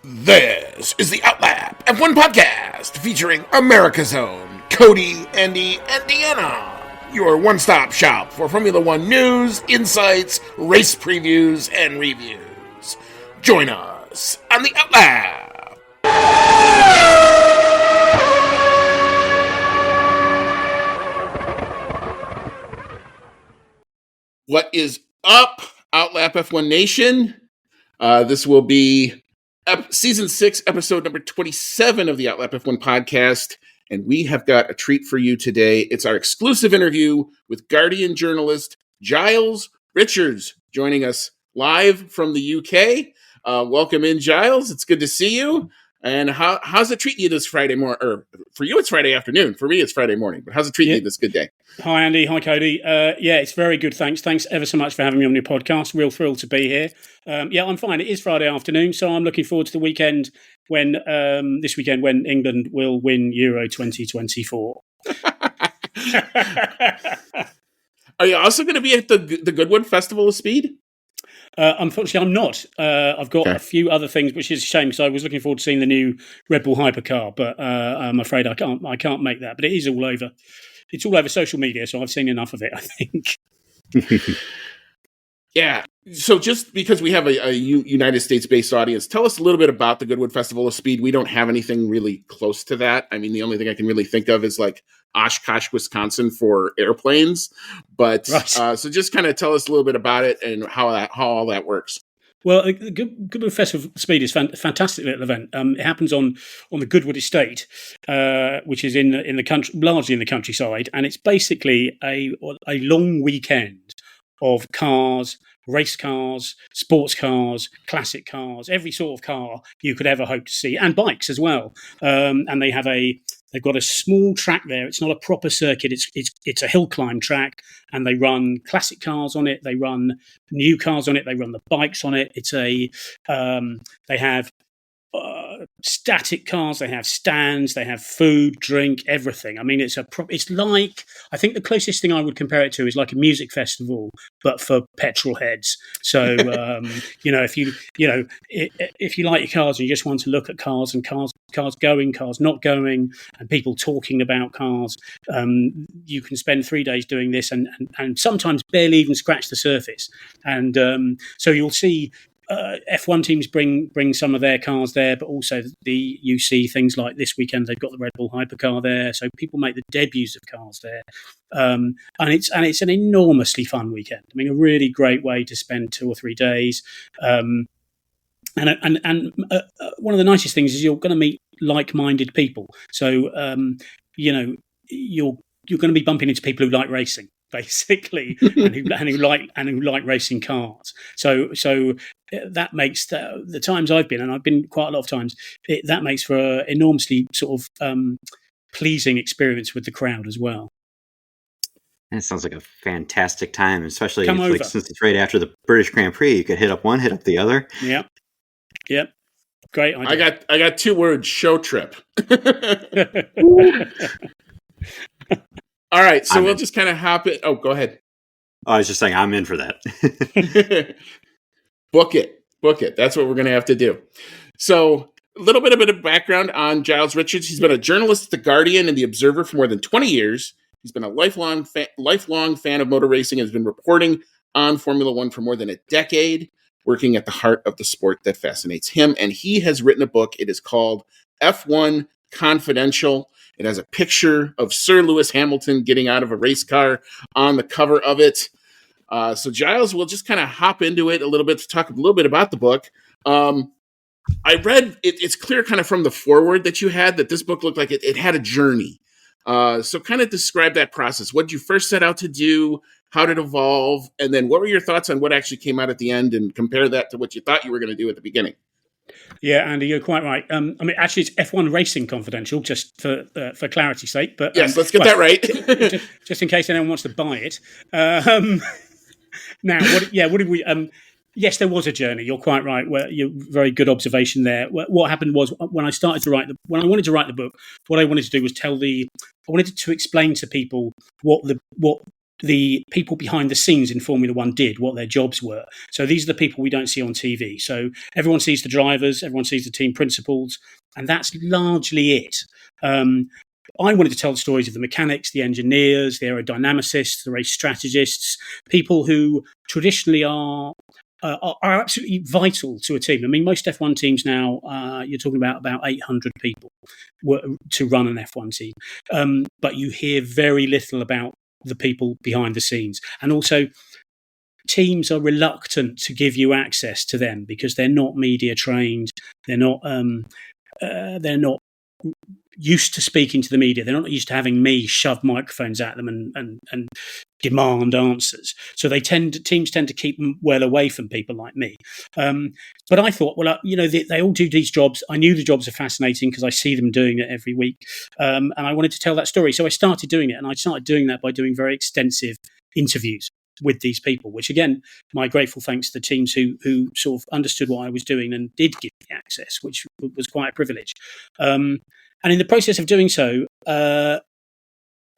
This is the Outlap F1 podcast featuring America's own Cody, Andy, and Deanna. Your one-stop shop for Formula One news, insights, race previews, and reviews. Join us on the Outlap. What is up, Outlap F1 Nation? This will be Season 6, episode number 27 of the Outlap F1 podcast, and we have got a treat for you today. It's our exclusive interview with Guardian journalist Giles Richards, joining us live from the UK. Welcome in, Giles. It's good to see you. And how's it treating you this Friday morning? Or for you, it's Friday afternoon. For me, it's Friday morning. But how's it treating you this good day? Hi, Andy. Hi, Cody. Yeah, it's very good. Thanks. Thanks ever so much for having me on your podcast. Real thrilled to be here. Yeah, I'm fine. It is Friday afternoon, so I'm looking forward to the weekend when England will win Euro 2024. Are you also going to be at the Goodwood Festival of Speed? Unfortunately, I'm not. I've got a few other things, which is a shame because I was looking forward to seeing the new Red Bull hypercar, but I'm afraid I can't make that. But it is all over. It's all over social media, so I've seen enough of it, I think. Yeah. So just because we have a United States-based audience, tell us a little bit about the Goodwood Festival of Speed. We don't have anything really close to that. I mean, the only thing I can really think of is like Oshkosh, Wisconsin for airplanes. But right. So just kind of tell us a little bit about it and how all that works. Well, the Goodwood Festival of Speed is a fantastic little event. It happens on the Goodwood estate, which is in the country, largely in the countryside, and it's basically a long weekend of cars, race cars, sports cars, classic cars, every sort of car you could ever hope to see, and bikes as well. And they've got a small track there. It's not a proper circuit. It's a hill climb track, and they run classic cars on it. They run new cars on it. They run the bikes on it. They have static cars. They have stands. They have food, drink, everything. I mean, it's like, I think the closest thing I would compare it to is like a music festival, but for petrol heads. So if you like your cars and you just want to look at cars and cars going, cars not going, and people talking about cars, you can spend 3 days doing this and sometimes barely even scratch the surface. And so you'll see F1 teams bring some of their cars there, but also you see things like this weekend they've got the Red Bull hypercar there, so people make the debuts of cars there, and it's an enormously fun weekend. I mean, a really great way to spend 2 or 3 days. And one of the nicest things is you're going to meet like-minded people. So you're going to be bumping into people who like racing, basically, and who like racing cars. So that makes the times I've been, and I've been quite a lot of times, that makes for an enormously sort of pleasing experience with the crowd as well. That sounds like a fantastic time, especially since it's right after the British Grand Prix. You could hit up one, hit up the other. Yep. Great idea. I got 2 words: show trip. All right, so we'll just kind of hop it. Oh, go ahead. I was just saying I'm in for that. Book it. That's what we're going to have to do. So a little bit of background on Giles Richards. He's been a journalist at The Guardian and The Observer for more than 20 years. He's been a lifelong fan of motor racing and has been reporting on Formula One for more than a decade, working at the heart of the sport that fascinates him. And he has written a book. It is called F1 Confidential. It has a picture of Sir Lewis Hamilton getting out of a race car on the cover of it. So Giles, we'll just kind of hop into it a little bit to talk a little bit about the book. I read it's clear kind of from the foreword that you had that this book looked like it had a journey. So kind of describe that process. What did you first set out to do? How did it evolve? And then what were your thoughts on what actually came out at the end, and compare that to what you thought you were going to do at the beginning? Yeah, Andy, you're quite right. I mean, actually, it's F1 Racing Confidential, just for clarity's sake. But yes, let's get that right. just in case anyone wants to buy it. Now, what did we? Yes, there was a journey. You're quite right. Very good observation there. What happened was when I wanted to write the book, what I wanted to do was I wanted to explain to people what the people behind the scenes in Formula One did, what their jobs were. So these are the people we don't see on TV. So everyone sees the drivers, everyone sees the team principals, and that's largely it. I wanted to tell the stories of the mechanics, the engineers, the aerodynamicists, the race strategists, people who traditionally are absolutely vital to a team. I mean, most F1 teams now, you're talking about 800 people to run an F1 team. But you hear very little about the people behind the scenes. And also, teams are reluctant to give you access to them because they're not media trained. They're not used to speaking to the media. They're not used to having me shove microphones at them and demand answers. So teams tend to keep them well away from people like me. But I thought, well, they all do these jobs. I knew the jobs are fascinating because I see them doing it every week. And I wanted to tell that story. So I started doing it, and I started doing that by doing very extensive interviews with these people, which again, my grateful thanks to the teams who sort of understood what I was doing and did give me access, which was quite a privilege. And in the process of doing so,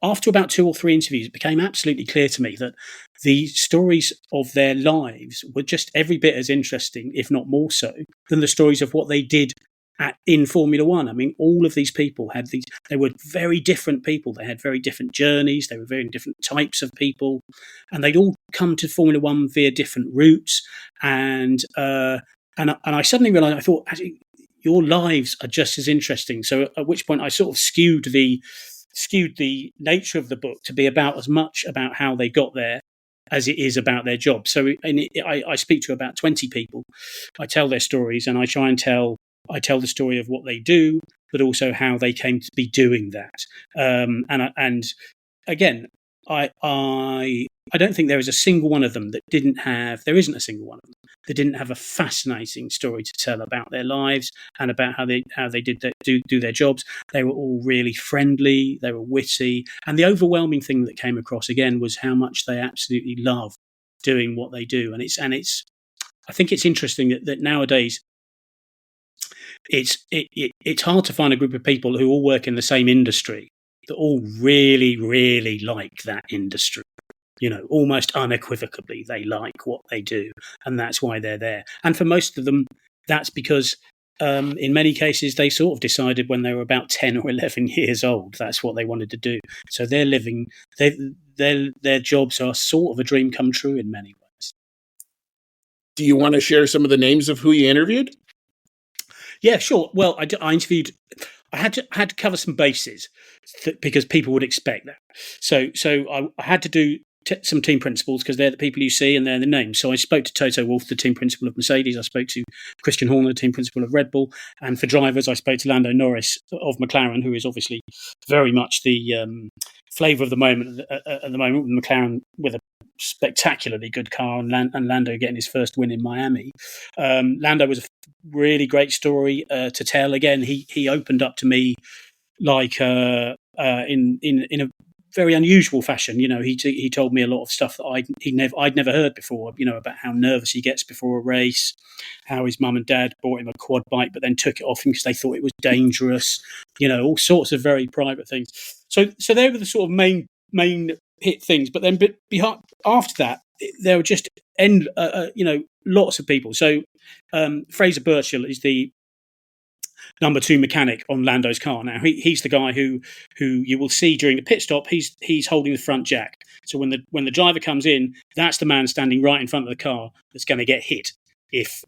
after about 2 or 3 interviews, it became absolutely clear to me that the stories of their lives were just every bit as interesting, if not more so, than the stories of what they did in Formula One. I mean, all of these people they were very different people. They had very different journeys. They were very different types of people. And they'd all come to Formula One via different routes. And I suddenly realised, I thought, actually, your lives are just as interesting. So at which point I sort of skewed the nature of the book to be about as much about how they got there as it is about their job. So I speak to about 20 people. I tell their stories, and I tell the story of what they do, but also how they came to be doing that. And again, I don't think there is a single one of them that there isn't a single one of them that didn't have a fascinating story to tell about their lives and about how they did do their jobs. They were all really friendly, they were witty, and the overwhelming thing that came across again was how much they absolutely love doing what they do. And it's I think it's interesting that nowadays it's hard to find a group of people who all work in the same industry that all really, really like that industry. Almost unequivocally, they like what they do, and that's why they're there. And for most of them, that's because in many cases, they sort of decided when they were about 10 or 11 years old, that's what they wanted to do. So they're living, their jobs are sort of a dream come true in many ways. Do you want to share some of the names of who you interviewed? Yeah, sure. Well, I interviewed. I had to cover some bases because people would expect that. So I had to do some team principals because they're the people you see and they're the names. So I spoke to Toto Wolff, the team principal of Mercedes. I spoke to Christian Horner, the team principal of Red Bull. And for drivers, I spoke to Lando Norris of McLaren, who is obviously very much the flavour of the moment at the moment, with McLaren with a spectacularly good car and Lando getting his first win in Miami. Lando was a really great story to tell. Again, he opened up to me like in a very unusual fashion. He told me a lot of stuff that I'd never heard before. About how nervous he gets before a race, how his mum and dad bought him a quad bike, but then took it off him because they thought it was dangerous. All sorts of very private things. So they were the sort of main hit things. But then after that, there were just lots of people. So Fraser Birchall is the number 2 mechanic on Lando's car. Now he's the guy who you will see during the pit stop. He's holding the front jack. So when the driver comes in, that's the man standing right in front of the car that's going to get hit if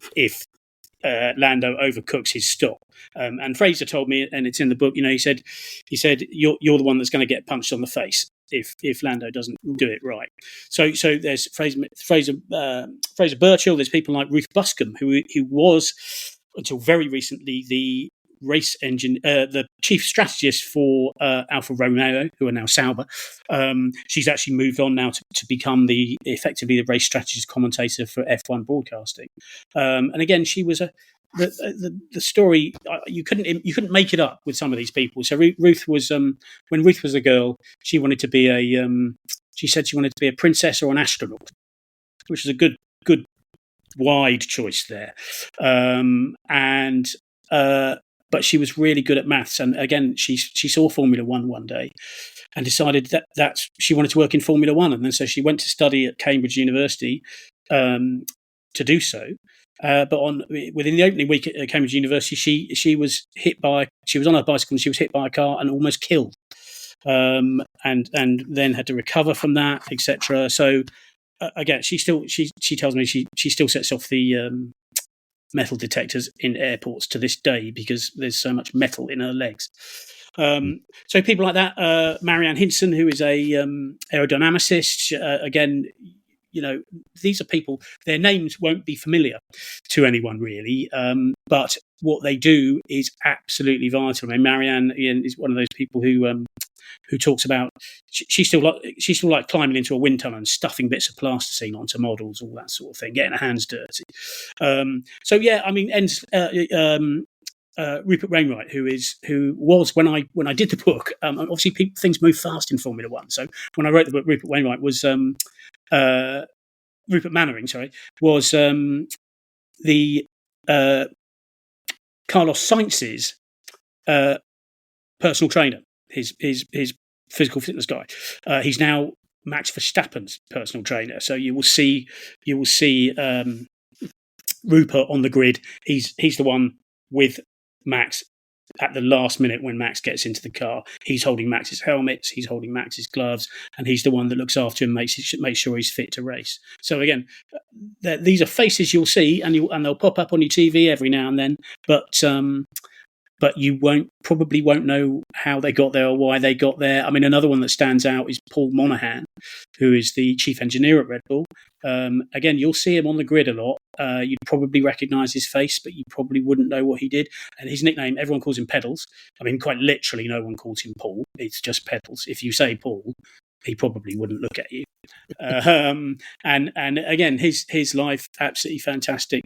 Lando overcooks his stop. And Fraser told me, and it's in the book. He said you're the one that's going to get punched on the face if Lando doesn't do it right. So there's Fraser Birchall. There's people like Ruth Buscombe, who was until very recently the race engine, the chief strategist for Alfa Romeo, who are now Sauber. She's actually moved on now to become effectively the race strategist commentator for F1 broadcasting. And again, she was the story. You couldn't make it up with some of these people. So Ruth was when Ruth was a girl, she wanted to be she said she wanted to be a princess or an astronaut, which is a good wide choice there. But she was really good at maths, and again, she saw Formula One day, and decided that she wanted to work in Formula One, and then so she went to study at Cambridge University to do so. But within the opening week at Cambridge University, she was on her bicycle and she was hit by a car and almost killed, and then had to recover from that, etc. So again, she tells me she still sets off the metal detectors in airports to this day because there's so much metal in her legs. So people like that, Marianne Hinson, who is a aerodynamicist, again, these are people, their names won't be familiar to anyone really, but what they do is absolutely vital. I mean, Marianne is one of those people who talks about she still like climbing into a wind tunnel and stuffing bits of plasticine onto models, all that sort of thing, getting her hands dirty. So yeah, I mean, Rupert Wainwright, who was when I did the book. Obviously, things move fast in Formula One. So when I wrote the book, Rupert Wainwright was Rupert Mannering. Sorry, was the Carlos Sainz's personal trainer. His physical fitness guy. He's now Max Verstappen's personal trainer. So you will see Rupert on the grid. He's the one with Max at the last minute when Max gets into the car. He's holding Max's helmets, he's holding Max's gloves, and he's the one that looks after him, makes sure he's fit to race. So again, these are faces you'll see, and they'll pop up on your TV every now and then, but you probably won't know how they got there or why they got there. I mean, another one that stands out is Paul Monahan, who is the chief engineer at Red Bull. Again, you'll see him on the grid a lot. You'd probably recognise his face, but you probably wouldn't know what he did. And his nickname, everyone calls him Pedals. I mean, quite literally, no one calls him Paul. It's just Pedals. If you say Paul, he probably wouldn't look at you. And again, his life, absolutely fantastic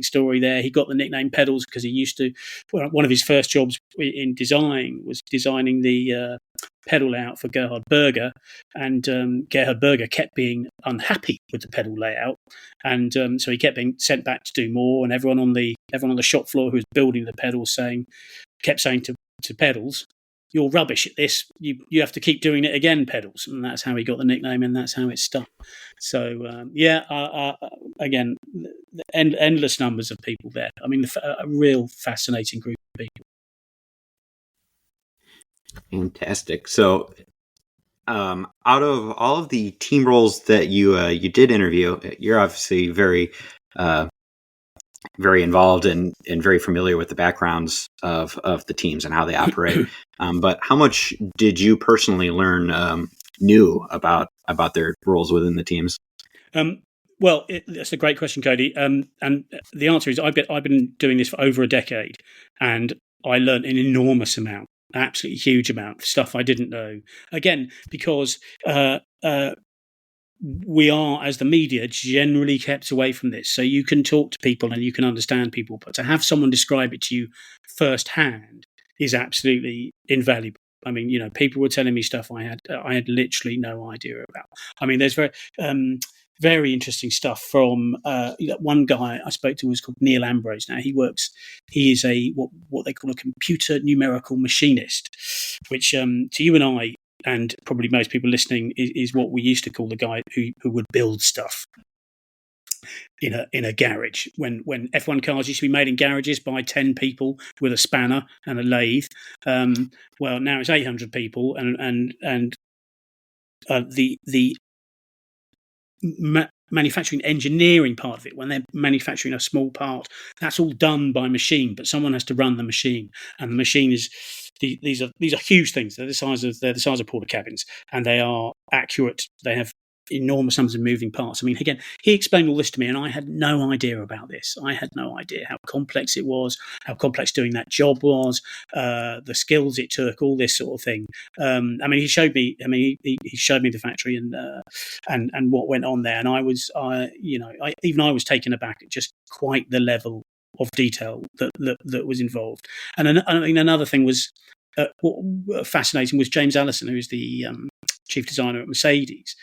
story there. He got the nickname Pedals because he used to, one of his first jobs in design was designing the pedal layout for Gerhard Berger, and Gerhard Berger kept being unhappy with the pedal layout, and so he kept being sent back to do more, and everyone on the shop floor who was building the pedals kept saying to Pedals, "You're rubbish at this. You have to keep doing it again, Pedals." And that's how he got the nickname, and that's how it stuck. So again, endless numbers of people there. I mean, a real fascinating group of people. Fantastic. So, out of all of the team roles that you did interview, you're obviously very very involved and very familiar with the backgrounds of the teams and how they operate. But how much did you personally learn new about their roles within the teams? Well, that's a great question, Cody. And the answer is I've been doing this for over a decade, and I learned an enormous amount, absolutely huge amount of stuff I didn't know. Again, because we are, as the media, generally kept away from this. So you can talk to people and you can understand people, but to have someone describe it to you firsthand is absolutely invaluable. I mean, people were telling me stuff I had literally no idea about. I mean, there's very interesting stuff from one guy I spoke to was called Neil Ambrose. Now he is a what they call a computer numerical machinist, which to you and I, and probably most people listening, is what we used to call the guy who would build stuff in a garage. When F1 cars used to be made in garages by 10 people with a spanner and a lathe, well, now it's 800 people, and the manufacturing engineering part of it, when they're manufacturing a small part, that's all done by machine, but someone has to run the machine, and the machine is these are huge things. They're the size of porta cabins, and they are accurate. They have enormous numbers of moving parts. I mean, again, he explained all this to me, and I had no idea about this. I had no idea how complex it was, how complex doing that job was, the skills it took, all this sort of thing. I mean, he showed me. I mean, he showed me the factory and what went on there, and I was taken aback at just quite the level of detail that was involved. And I mean, another thing was what fascinating was James Allison, who is the chief designer at Mercedes.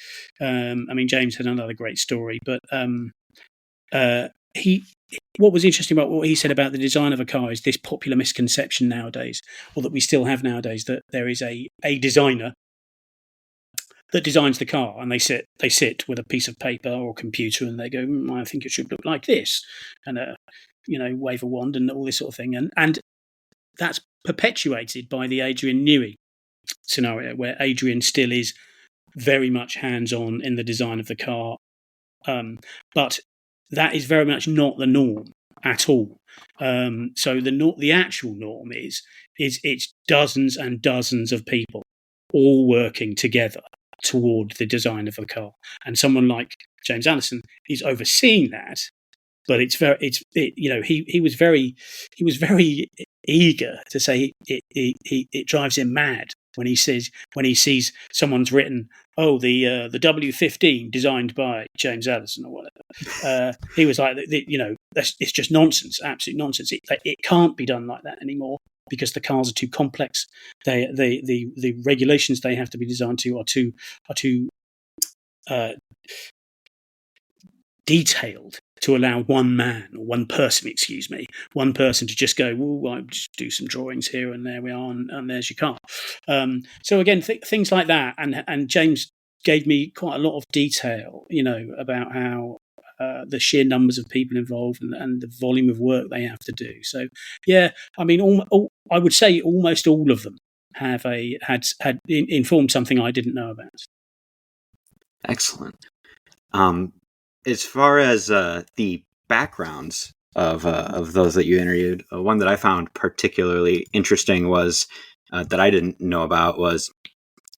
I mean, James had another great story, but what was interesting about what he said about the design of a car is this popular misconception nowadays, or that we still have nowadays, that there is a designer that designs the car, and they sit with a piece of paper or computer, and they go, I think it should look like this, and wave a wand and all this sort of thing, and that's perpetuated by the Adrian Newey scenario, where Adrian still is very much hands-on in the design of the car, but that is very much not the norm at all. So the actual norm is it's dozens and dozens of people all working together toward the design of a car, and someone like James Allison is overseeing that. But he was very eager to say it drives him mad when he sees someone's written, the W15 designed by James Allison or whatever. He was like, it's just nonsense, absolute nonsense. It can't be done like that anymore, because the cars are too complex. The regulations they have to be designed to are too detailed to allow one person to just go, I'll just do some drawings here, and there we are, and there's your car. So again, things like that, and James gave me quite a lot of detail, about how the sheer numbers of people involved and the volume of work they have to do. So yeah, I mean, I would say almost all of them have had informed something I didn't know about. Excellent. As far as the backgrounds of those that you interviewed, one that I found particularly interesting was that I didn't know about was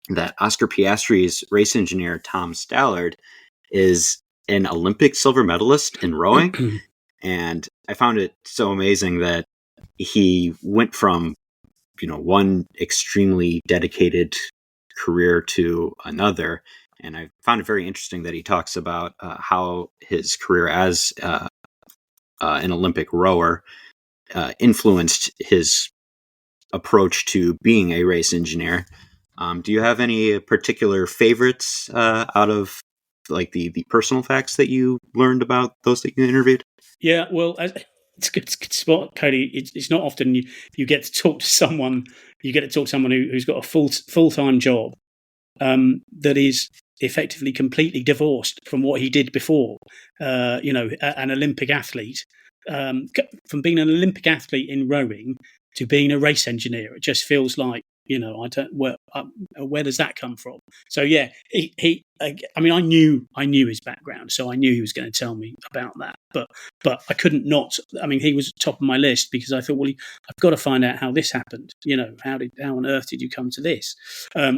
that Oscar Piastri's race engineer Tom Stallard is an Olympic silver medalist in rowing, and I found it so amazing that he went from one extremely dedicated career to another. And I found it very interesting that he talks about how his career as an Olympic rower influenced his approach to being a race engineer. Do you have any particular favorites out of like the personal facts that you learned about those that you interviewed? Yeah, well, it's a good spot, Cody. It's not often you get to talk to someone. You get to talk to someone who's got a full-time job that is effectively completely divorced from what he did before. An Olympic athlete, from being an Olympic athlete in rowing to being a race engineer. It just feels like, where does that come from? So yeah, I knew his background, so I knew he was going to tell me about that. But I couldn't not. I mean, he was top of my list because I thought, I've got to find out how this happened. How on earth did you come to this?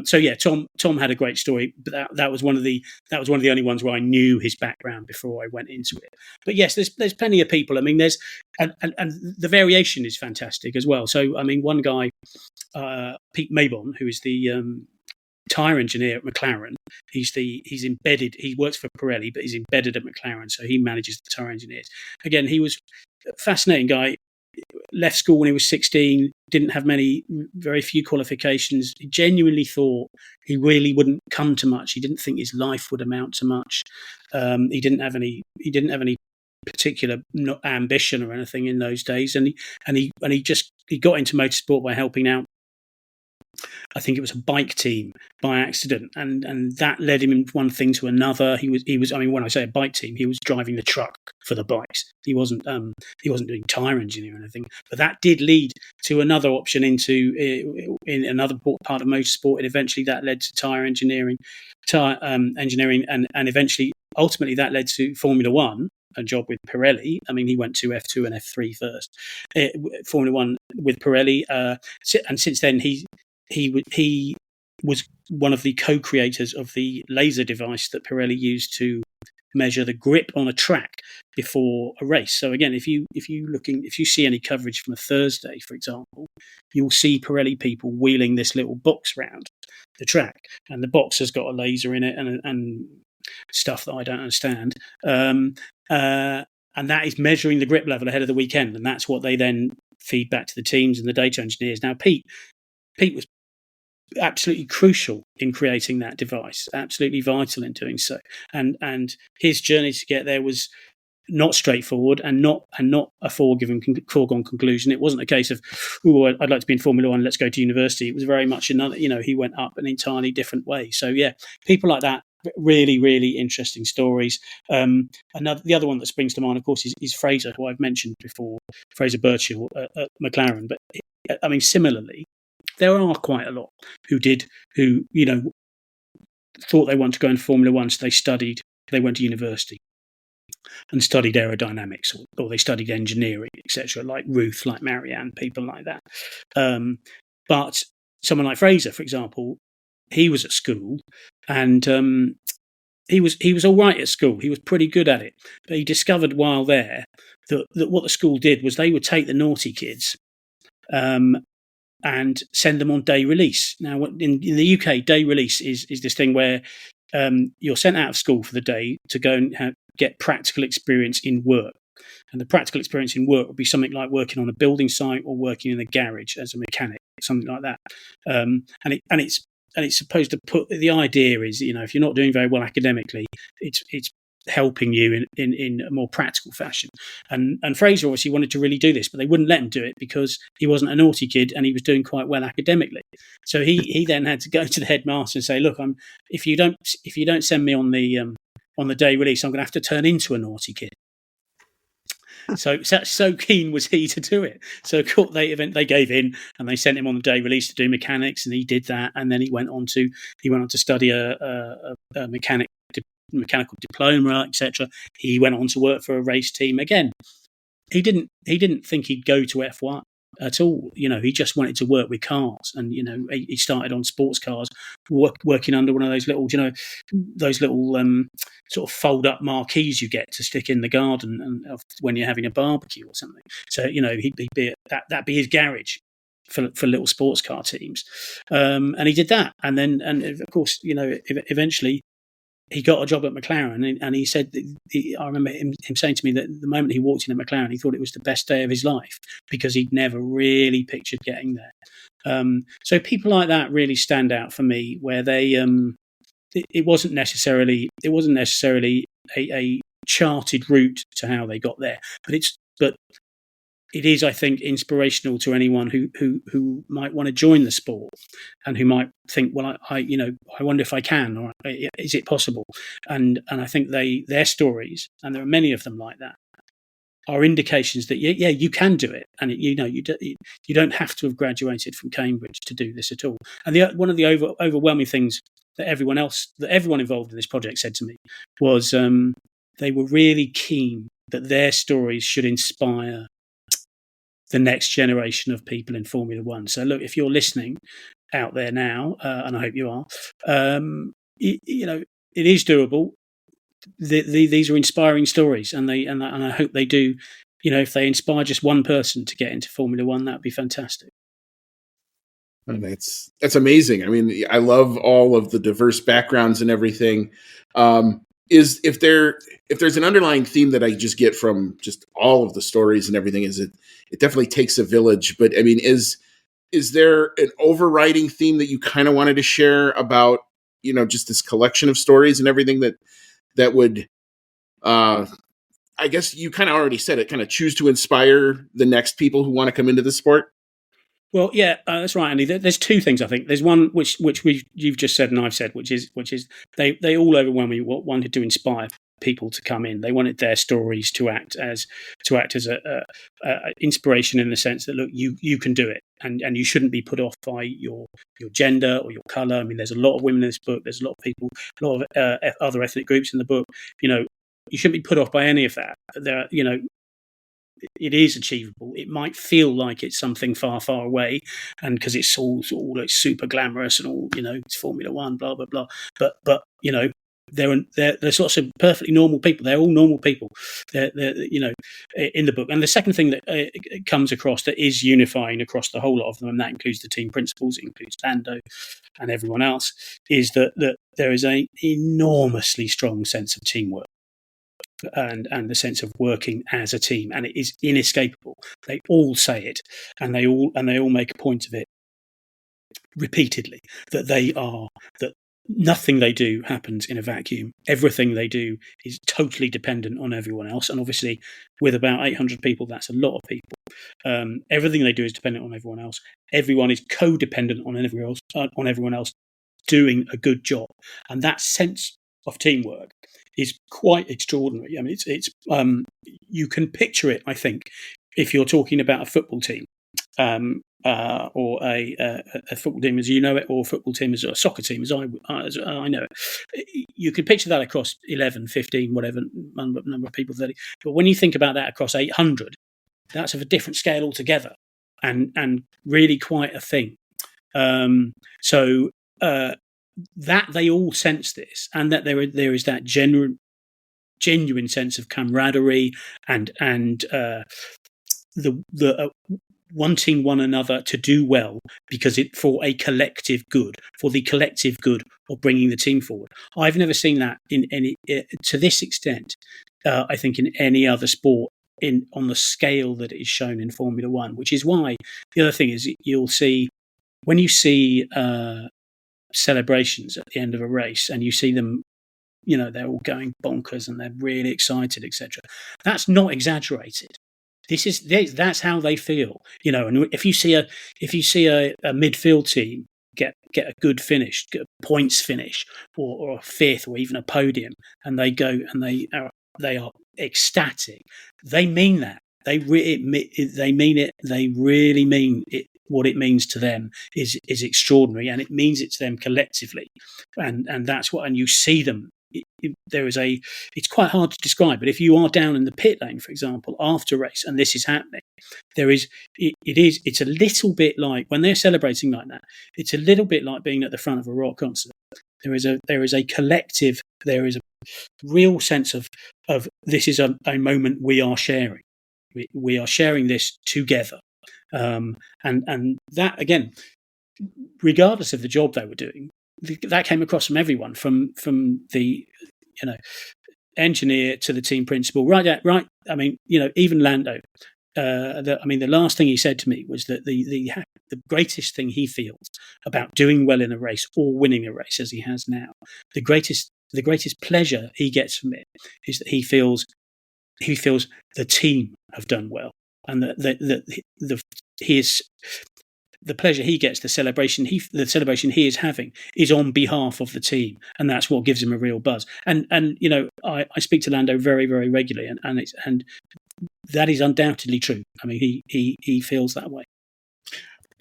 So yeah, Tom had a great story, but that was one of the only ones where I knew his background before I went into it. But yes, there's plenty of people. I mean, there's and the variation is fantastic as well. So I mean, one guy, Pete Mabon, who is the tyre engineer at McLaren. He's embedded. He works for Pirelli, but he's embedded at McLaren, so he manages the tyre engineers. Again, he was a fascinating guy. Left school when he was 16. Didn't have very few qualifications. He genuinely thought he really wouldn't come to much. He didn't think his life would amount to much. He didn't have any particular ambition or anything in those days, and he got into motorsport by helping out, I think it was a bike team by accident, and that led him in one thing to another. He was. I mean, when I say a bike team, he was driving the truck for the bikes. He wasn't doing tyre engineering or anything. But that did lead to another option into in another part of motorsport, and eventually that led to tyre engineering, and eventually, ultimately, that led to Formula One. A job with Pirelli. I mean, he went to F2 and F3 first. Formula One with Pirelli, and since then he was one of the co-creators of the laser device that Pirelli used to measure the grip on a track before a race. So again, if you see any coverage from a Thursday, for example, you'll see Pirelli people wheeling this little box round the track, and the box has got a laser in it and stuff that I don't understand. And that is measuring the grip level ahead of the weekend, and that's what they then feed back to the teams and the data engineers. Now, Pete was absolutely crucial in creating that device, absolutely vital in doing so. And his journey to get there was not straightforward and not a foregone conclusion. It wasn't a case of, oh, I'd like to be in Formula One, let's go to university. It was very much another, he went up an entirely different way. So yeah, people like that, really, really interesting stories. The other one that springs to mind, of course, is Fraser, who I've mentioned before, Fraser Birchall at McLaren. But I mean, similarly, there are quite a lot who thought they wanted to go into Formula One, so they went to university and studied aerodynamics, or they studied engineering, etc., like Ruth, like Marianne, people like that. But someone like Fraser, for example, he was at school, and he was all right at school. He was pretty good at it. But he discovered while there that what the school did was they would take the naughty kids and send them on day release. Now, in the UK, day release is this thing where you're sent out of school for the day to go and get practical experience in work. And the practical experience in work would be something like working on a building site or working in a garage as a mechanic, something like that. And it's supposed to put, the idea is, if you're not doing very well academically, it's helping you in a more practical fashion. And Fraser obviously wanted to really do this, but they wouldn't let him do it because he wasn't a naughty kid and he was doing quite well academically. So he then had to go to the headmaster and say, look, if you don't send me on the day release, I'm going to have to turn into a naughty kid. So keen was he to do it. So they gave in and they sent him on the day release to do mechanics, and he did that. And then he went on to study a mechanical diploma, etc. He went on to work for a race team. Again, he didn't think he'd go to F1 at all. He just wanted to work with cars, and he started on sports cars, working under one of those little, sort of fold up marquees you get to stick in the garden and when you're having a barbecue or something. So that'd be his garage for little sports car teams, and he did that, and of course eventually he got a job at McLaren, and he said, I remember him saying to me that the moment he walked in at McLaren, he thought it was the best day of his life because he'd never really pictured getting there. So people like that really stand out for me, where they it wasn't necessarily a charted route to how they got there, but it is, I think, inspirational to anyone who might want to join the sport and who might think, well, I wonder if I can, or is it possible? And I think their stories, and there are many of them like that, are indications that you can do it, and you don't have to have graduated from Cambridge to do this at all. And one of the overwhelming things that everyone involved in this project said to me was they were really keen that their stories should inspire the next generation of people in Formula One. So look, if you're listening out there now, and I hope you are, it is doable. These are inspiring stories, and I hope they do. If they inspire just one person to get into Formula One, that'd be fantastic. And that's amazing. I mean, I love all of the diverse backgrounds and everything. If there's an underlying theme that I just get from just all of the stories and everything, is it definitely takes a village. But I mean, is there an overriding theme that you kind of wanted to share about, just this collection of stories and everything that would, I guess you kind of already said it, kind of choose to inspire the next people who want to come into the sport? Well, yeah, that's right, Andy. There's two things, I think. There's one which you've just said and I've said, which is they all overwhelmingly wanted to inspire people to come in. They wanted their stories to act as a inspiration, in the sense that, look, you can do it, and you shouldn't be put off by your gender or your colour. I mean, there's a lot of women in this book. There's a lot of people, a lot of other ethnic groups in the book. You shouldn't be put off by any of that. There, it is achievable. It might feel like it's something far, far away, and because it's all like super glamorous and all, it's Formula One, blah blah blah. But there's lots of perfectly normal people. They're all normal people. They're in the book. And the second thing that comes across that is unifying across the whole lot of them, and that includes the team principals, it includes Lando and everyone else, is that there is an enormously strong sense of teamwork. And the sense of working as a team, and it is inescapable. They all say it, and they all make a point of it repeatedly, that nothing they do happens in a vacuum. Everything they do is totally dependent on everyone else. And obviously, with about 800 people, that's a lot of people. Everything they do is dependent on everyone else. Everyone is codependent on everyone else doing a good job. And that sense of teamwork is quite extraordinary. I mean, it's you can picture it, I think, if you're talking about a football team. Or a football team as you know it, or a football team as a soccer team as I know it. You could picture that across 11, 15, whatever number of people. 30. But when you think about that across 800, that's of a different scale altogether, and really quite a thing. So that they all sense this, and that there is that genuine sense of camaraderie and the wanting one another to do well because it for a collective good, for the collective good of bringing the team forward. I've never seen that in any to this extent. I think in any other sport on the scale that it is shown in Formula One, which is why the other thing is you'll see when you see celebrations at the end of a race and you see them. They're all going bonkers and they're really excited, etc. That's not exaggerated. That's how they feel, And if you see a midfield team get a good finish, get a points finish, or a fifth, or even a podium, and they go and they are ecstatic, they mean that. They mean it. They really mean it. What it means to them is extraordinary, and it means it to them collectively, and that's what. And you see them. It's quite hard to describe, but if you are down in the pit lane, for example, after race, and this is happening, it's a little bit like when they're celebrating like that. It's a little bit like being at the front of a rock concert. There is a collective, there is a real sense of this is a moment we are sharing. We are sharing this together, and that again, regardless of the job they were doing. That came across from everyone, from the engineer to the team principal, right. I mean, even Lando. The last thing he said to me was that the greatest thing he feels about doing well in a race or winning a race, as he has now, the greatest pleasure he gets from it is that he feels the team have done well, and that he is. The pleasure he gets, the celebration he is having, is on behalf of the team, and that's what gives him a real buzz. And I speak to Lando very, very regularly, and that is undoubtedly true. I mean, he feels that way.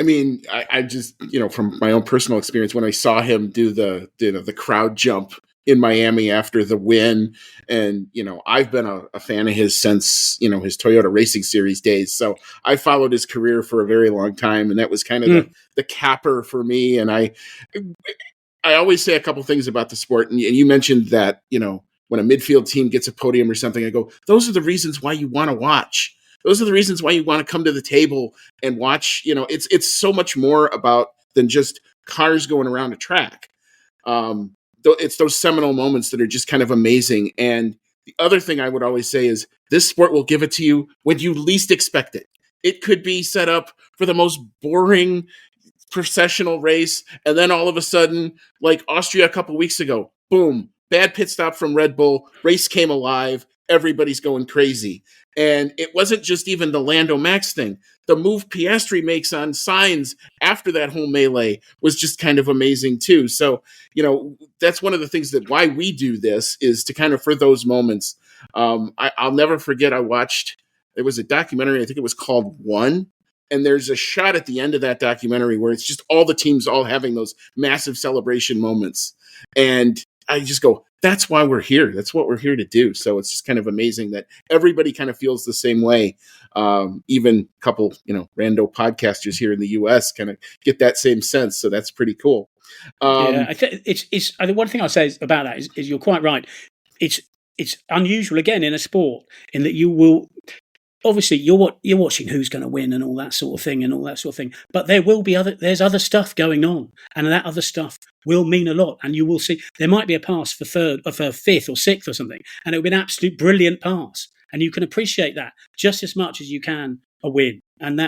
I mean, I just from my own personal experience, when I saw him do the crowd jump in Miami after the win, and I've been a fan of his since his Toyota Racing Series days. So I followed his career for a very long time, and that was kind of the capper for me. And I always say a couple things about the sport, and you mentioned that when a midfield team gets a podium or something, I go, those are the reasons why you want to watch. Those are the reasons why you want to come to the table and watch. It's so much more about than just cars going around a track. It's those seminal moments that are just kind of amazing. And the other thing I would always say is this sport will give it to you when you least expect it. It could be set up for the most boring processional race, and then all of a sudden, like Austria a couple weeks ago, boom, bad pit stop from Red Bull, race came alive, everybody's going crazy. And it wasn't just even the Lando Max thing. The move Piastri makes on Sainz after that whole melee was just kind of amazing too. So, that's one of the things that why we do this is to kind of for those moments. I'll never forget, it was a documentary, I think it was called One. And there's a shot at the end of that documentary where it's just all the teams all having those massive celebration moments. And I just go, that's why we're here. That's what we're here to do. So it's just kind of amazing that everybody kind of feels the same way. Even a couple, rando podcasters here in the US kind of get that same sense. So that's pretty cool. I think it's the one thing I'll say about that is you're quite right. It's unusual again in a sport in that you will. Obviously, you're watching who's going to win and all that sort of thing, But there's other stuff going on, and that other stuff will mean a lot. And you will see there might be a pass for fifth or sixth or something, and it'll be an absolute brilliant pass, and you can appreciate that just as much as you can a win. And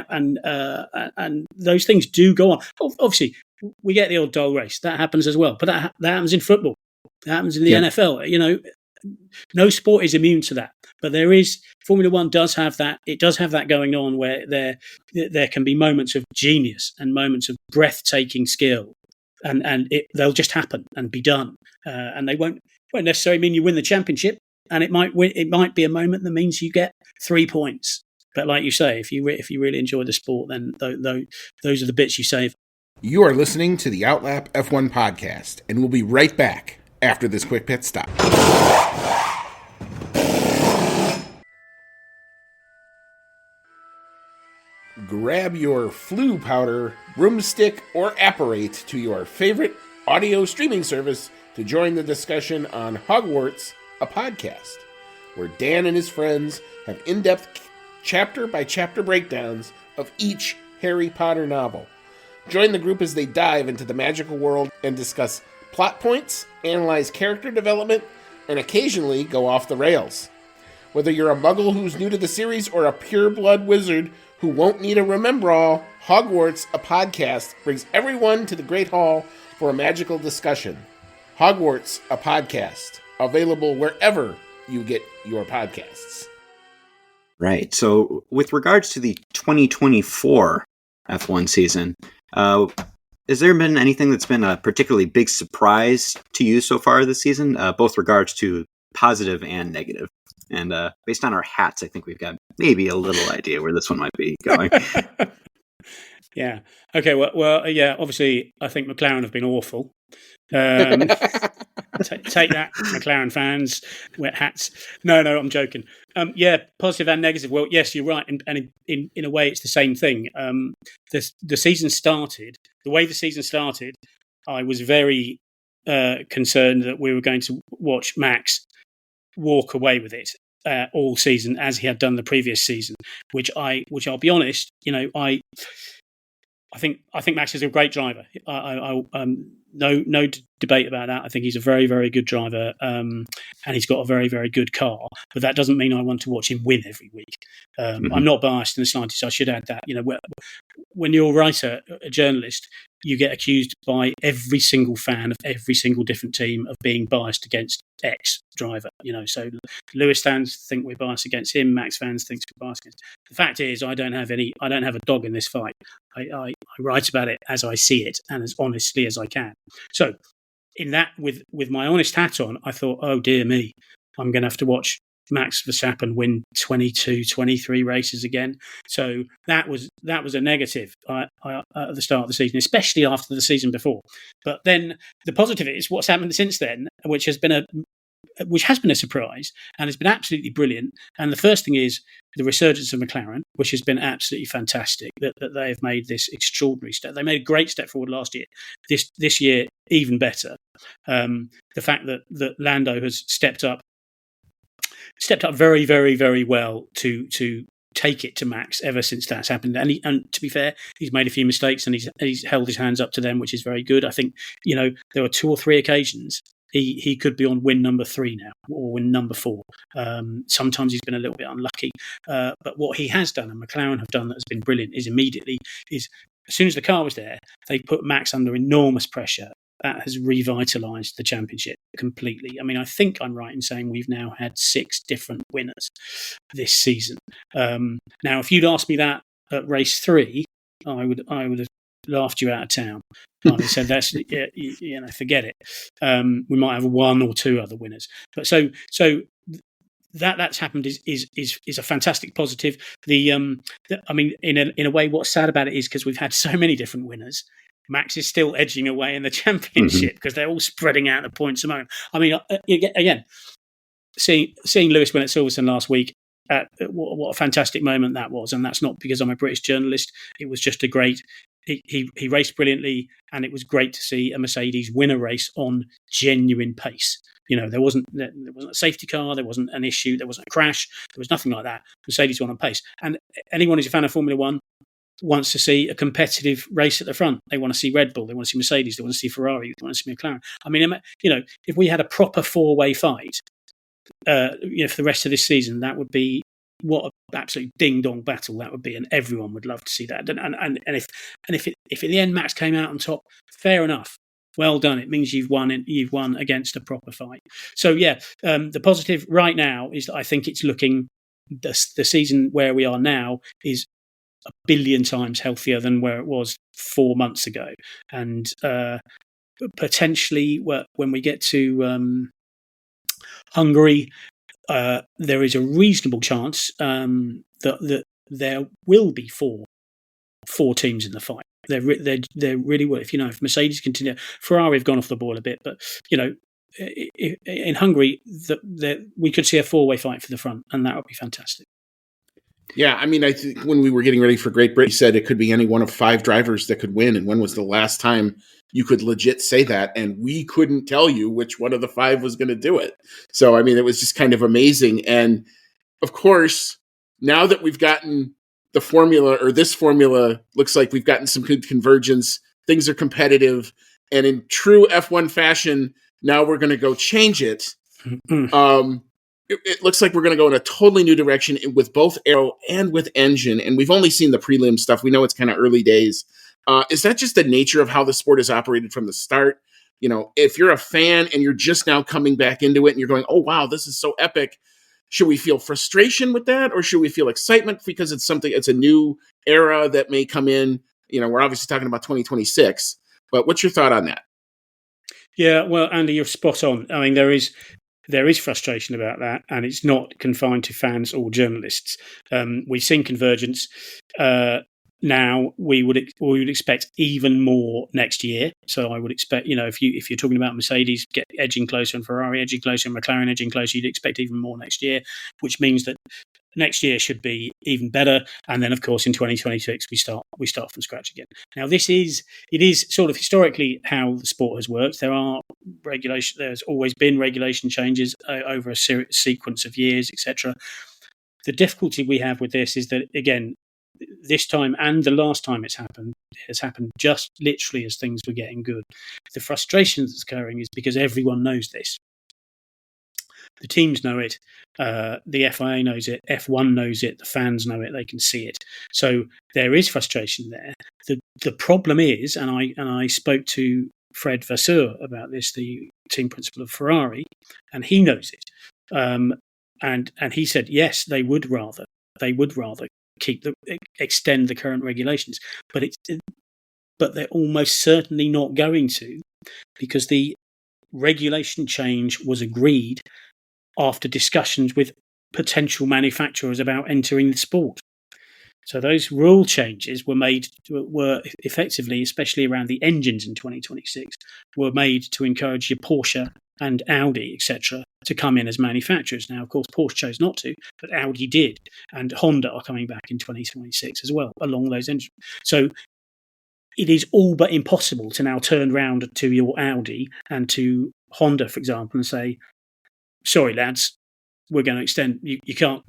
those things do go on. Obviously, we get the odd dull race. That happens as well. But that happens in football. That happens in the NFL. You know, no sport is immune to that. But Formula One does have that. It does have that going on where there can be moments of genius and moments of breathtaking skill, and they'll just happen and be done. And they won't necessarily mean you win the championship. And it might be a moment that means you get 3 points. But like you say, if you really enjoy the sport, then those are the bits you save. You are listening to the Outlap F1 podcast, and we'll be right back after this quick pit stop. Grab your flu powder, broomstick, or apparate to your favorite audio streaming service to join the discussion on Hogwarts, a podcast, where Dan and his friends have in-depth chapter-by-chapter breakdowns of each Harry Potter novel. Join the group as they dive into the magical world and discuss plot points, analyze character development, and occasionally go off the rails. Whether you're a muggle who's new to the series or a pure-blood wizard who won't need a remember-all, Hogwarts, a podcast, brings everyone to the Great Hall for a magical discussion. Hogwarts, a podcast, available wherever you get your podcasts. Right. So with regards to the 2024 F1 season, has there been anything that's been a particularly big surprise to you so far this season, both regards to positive and negative? And based on our hats, I think we've got maybe a little idea where this one might be going. Yeah. Okay. Well, yeah. Obviously, I think McLaren have been awful. Take that, McLaren fans. Wet hats. No, I'm joking. Yeah, positive and negative. Well, yes, you're right, and in a way, it's the same thing. The season started. The way the season started, I was very concerned that we were going to watch Max walk away with it all season as he had done the previous season. Which I'll be honest, I think Max is a great driver. No debate about that. I think he's a very, very good driver, and he's got a very, very good car. But that doesn't mean I want to watch him win every week. I'm not biased in the slightest. I should add that. When you're a writer, a journalist, you get accused by every single fan of every single different team of being biased against X driver. So Lewis fans think we're biased against him. Max fans think we're biased against. The fact is, I don't have a dog in this fight. I write about it as I see it and as honestly as I can. So, in that, with my honest hat on, I thought, oh dear me, I'm going to have to watch Max Verstappen win 22, 23 races again. So that was a negative at the start of the season, especially after the season before. But then the positive is what's happened since then, which has been a surprise and has been absolutely brilliant. And the first thing is the resurgence of McLaren, which has been absolutely fantastic, that they have made this extraordinary step. They made a great step forward last year. This year, even better. The fact that Lando has stepped up very, very, very well to take it to Max ever since that's happened. And to be fair, he's made a few mistakes and he's held his hands up to them, which is very good. I think, there were 2 or 3 occasions he could be on win number 3 now or win number 4. Sometimes he's been a little bit unlucky. But what he has done and McLaren have done that has been brilliant is as soon as the car was there, they put Max under enormous pressure. That has revitalised the championship completely. I mean, I think I'm right in saying we've now had 6 different winners this season. Now, if you'd asked me that at race 3, I would have laughed you out of town. I would have said, forget it. We might have 1 or 2 other winners. But so that's happened is a fantastic positive. In a way, what's sad about it is because we've had so many different winners. Max is still edging away in the championship because they're all spreading out the points a moment. I mean, again, seeing Lewis win at Silverstone last week, what a fantastic moment that was. And that's not because I'm a British journalist. It was just a great. He raced brilliantly, and it was great to see a Mercedes win a race on genuine pace. There wasn't a safety car, there wasn't an issue, there wasn't a crash, there was nothing like that. Mercedes won on pace, and anyone who's a fan of Formula One wants to see a competitive race at the front. They want to see Red Bull, they want to see Mercedes, they want to see Ferrari, they want to see McLaren. I mean, if we had a proper 4-way fight, for the rest of this season, that would be what an absolute ding dong battle that would be, and everyone would love to see that. And if in the end Max came out on top, fair enough. Well done. It means you've won against a proper fight. So the positive right now is that I think it's looking the season where we are now is a billion times healthier than where it was 4 months ago, and potentially when we get to Hungary, there is a reasonable chance that there will be four teams in the fight. There really will. If Mercedes continue, Ferrari have gone off the ball a bit, but in Hungary, we could see a 4-way fight for the front, and that would be fantastic. Yeah, I mean, I think when we were getting ready for Great Britain, you said it could be any one of 5 drivers that could win. And when was the last time you could legit say that? And we couldn't tell you which one of the 5 was going to do it. So, I mean, it was just kind of amazing. And of course, now that we've gotten the formula, or this formula looks like we've gotten some good convergence, things are competitive. And in true F1 fashion, now we're going to go change it. It looks like we're going to go in a totally new direction with both aero and with engine. And we've only seen the prelim stuff. We know it's kind of early days. Is that just the nature of how the sport has operated from the start? If you're a fan and you're just now coming back into it and you're going, oh, wow, this is so epic. Should we feel frustration with that? Or should we feel excitement because it's a new era that may come in? We're obviously talking about 2026, but what's your thought on that? Yeah, well, Andy, you're spot on. I mean, there is frustration about that, and it's not confined to fans or journalists. We've seen convergence. Now we would expect even more next year. So I would expect, if you're talking about Mercedes edging closer and Ferrari edging closer and McLaren edging closer, you'd expect even more next year, which means that next year should be even better. And then, of course, in 2026 we start from scratch again. Now it is sort of historically how the sport has worked. There's always been regulation changes over a sequence of years, etc. The difficulty we have with this is that, again, this time and the last time it has happened just literally as things were getting good. The frustration that's occurring is because everyone knows this. The teams know it, the FIA knows it, F1 knows it, the fans know it, they can see it. So there is frustration there. The problem is, and I spoke to Fred Vasseur about this, the team principal of Ferrari, and he knows it. And he said, yes, they would rather extend the current regulations, but they're almost certainly not going to, because the regulation change was agreed after discussions with potential manufacturers about entering the sport. So those rule changes were effectively, especially around the engines in 2026, were made to encourage your Porsche and Audi, etc., to come in as manufacturers. Now, of course, Porsche chose not to, but Audi did, and Honda are coming back in 2026 as well along those engines. So it is all but impossible to now turn around to your Audi and to Honda, for example, and say, sorry, lads, we're going to extend. You can't.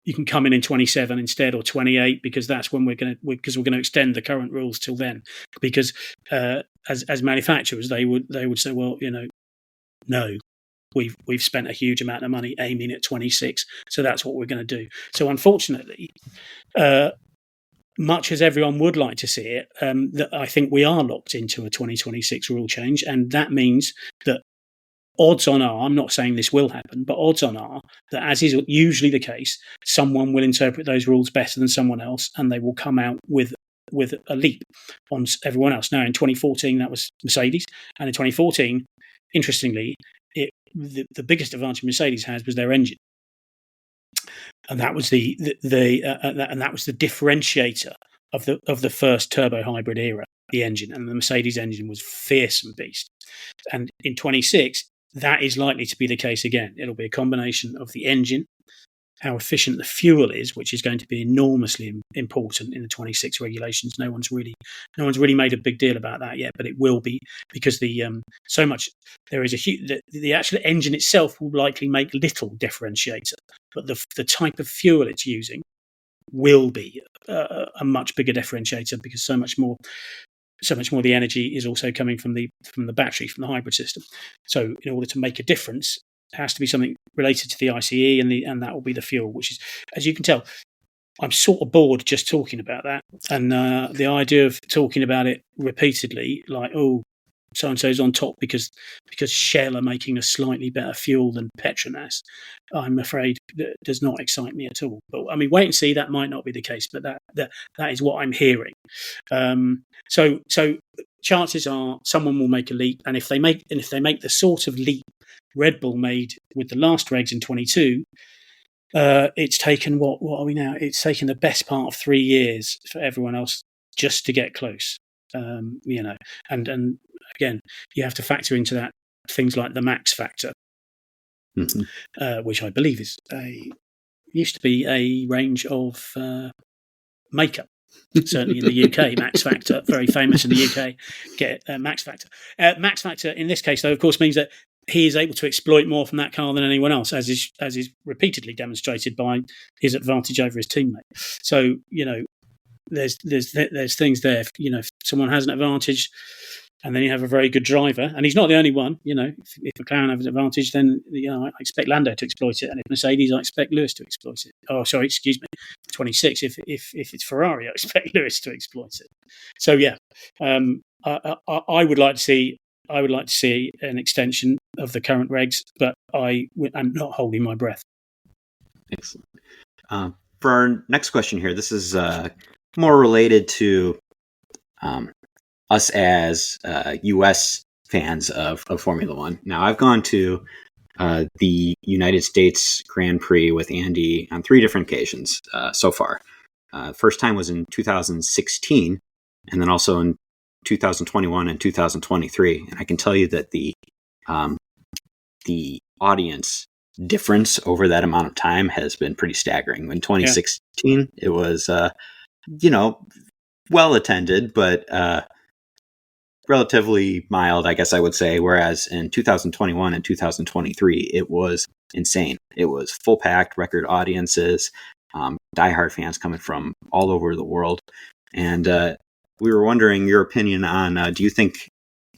You can come in 27 instead, or 28, because that's when we're going to extend the current rules till then. Because as manufacturers, they would say, well, no, we've spent a huge amount of money aiming at 26, so that's what we're going to do. So unfortunately, much as everyone would like to see it, that I think we are locked into a 2026 rule change, and that means that odds on are, I'm not saying this will happen, but odds on are that, as is usually the case, someone will interpret those rules better than someone else, and they will come out with a leap on everyone else. Now, in 2014, that was Mercedes, and in 2014, interestingly, the biggest advantage Mercedes has was their engine, and that was the differentiator of the first turbo hybrid era. The engine, and the Mercedes engine was fearsome beast. And in 26, that is likely to be the case again. It'll be a combination of the engine, how efficient the fuel is, which is going to be enormously important in the 26 regulations. No one's really made a big deal about that yet, but it will be, because the actual engine itself will likely make little differentiator, but the type of fuel it's using will be a much bigger differentiator, because so much more of the energy is also coming from the battery, from the hybrid system. So in order to make a difference, has to be something related to the ICE, and that will be the fuel. Which is, as you can tell, I'm sort of bored just talking about that, and the idea of talking about it repeatedly, like, oh, so and so's on top because Shell are making a slightly better fuel than Petronas, I'm afraid that does not excite me at all. But I mean, wait and see. That might not be the case, but that is what I'm hearing. So chances are someone will make a leap, and if they make the sort of leap Red Bull made with the last regs in 22. It's taken what are we now? It's taken the best part of 3 years for everyone else just to get close. And again, you have to factor into that things like the max factor, which I believe used to be a range of makeup. Certainly in the UK, Max Factor, very famous in the UK. Get Max Factor. Max Factor in this case, though, of course, means that he is able to exploit more from that car than anyone else, as is repeatedly demonstrated by his advantage over his teammate. So there's things there. If someone has an advantage, and then you have a very good driver, and he's not the only one. If McLaren have an advantage, then I expect Lando to exploit it, and if Mercedes, I expect Lewis to exploit it. Oh, sorry, excuse me, 26. If it's Ferrari, I expect Lewis to exploit it. So yeah, I would like to see. I would like to see an extension of the current regs, but I'm not holding my breath. Excellent. For our next question here, this is more related to us as U.S. fans of Formula One. Now, I've gone to the United States Grand Prix with Andy on 3 different occasions so far. First time was in 2016, and then also in 2021 and 2023. And I can tell you that the audience difference over that amount of time has been pretty staggering. In 2016, it was, well attended, but relatively mild, I guess I would say. Whereas in 2021 and 2023, it was insane. It was full packed, record audiences, diehard fans coming from all over the world. And we were wondering your opinion on, do you think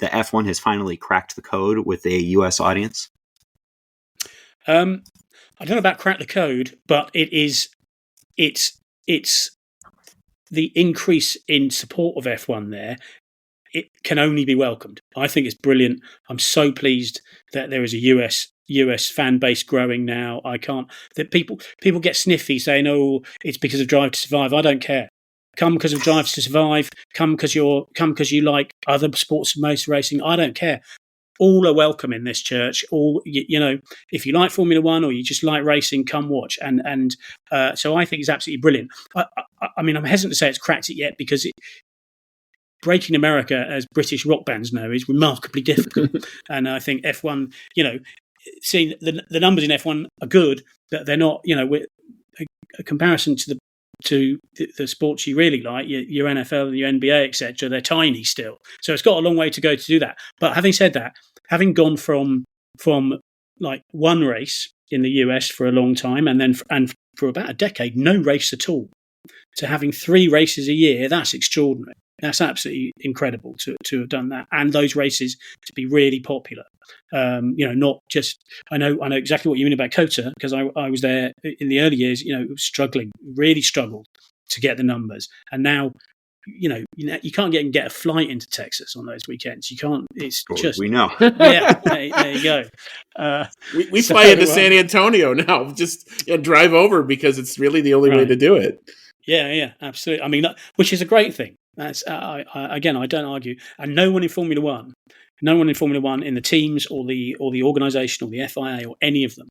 the F1 has finally cracked the code with a US audience? I don't know about crack the code, but it's the increase in support of F1 there. It can only be welcomed. I think it's brilliant. I'm so pleased that there is a US fan base growing now. That people get sniffy saying, "Oh, it's because of Drive to Survive." I don't care. Come because of Drive to Survive. Come because you like other sports and motor racing. I don't care. All are welcome in this church. All if you like Formula One or you just like racing, come watch. And so I think it's absolutely brilliant. I mean, I'm hesitant to say it's cracked it yet because breaking America, as British rock bands know, is remarkably difficult. And I think F1, seeing the numbers in F1 are good, but they're not. A comparison to the sports you really like, your NFL, your NBA, etc., they're tiny still. So it's got a long way to go to do that. But having said that, having gone from like one race in the US for a long time, and for about a decade, no race at all, to having 3 races a year, that's extraordinary. That's absolutely incredible to have done that, and those races to be really popular. Not just I know exactly what you mean about COTA, because I was there in the early years. Really struggled to get the numbers, and now you can't get a flight into Texas on those weekends. You can't. It's just we know. Yeah, there you go. We fly into San Antonio now. Just drive over because it's really the only way to do it. Yeah, absolutely. I mean, which is a great thing. That's I don't argue. And no one in Formula One in the teams or the organisation or the FIA or any of them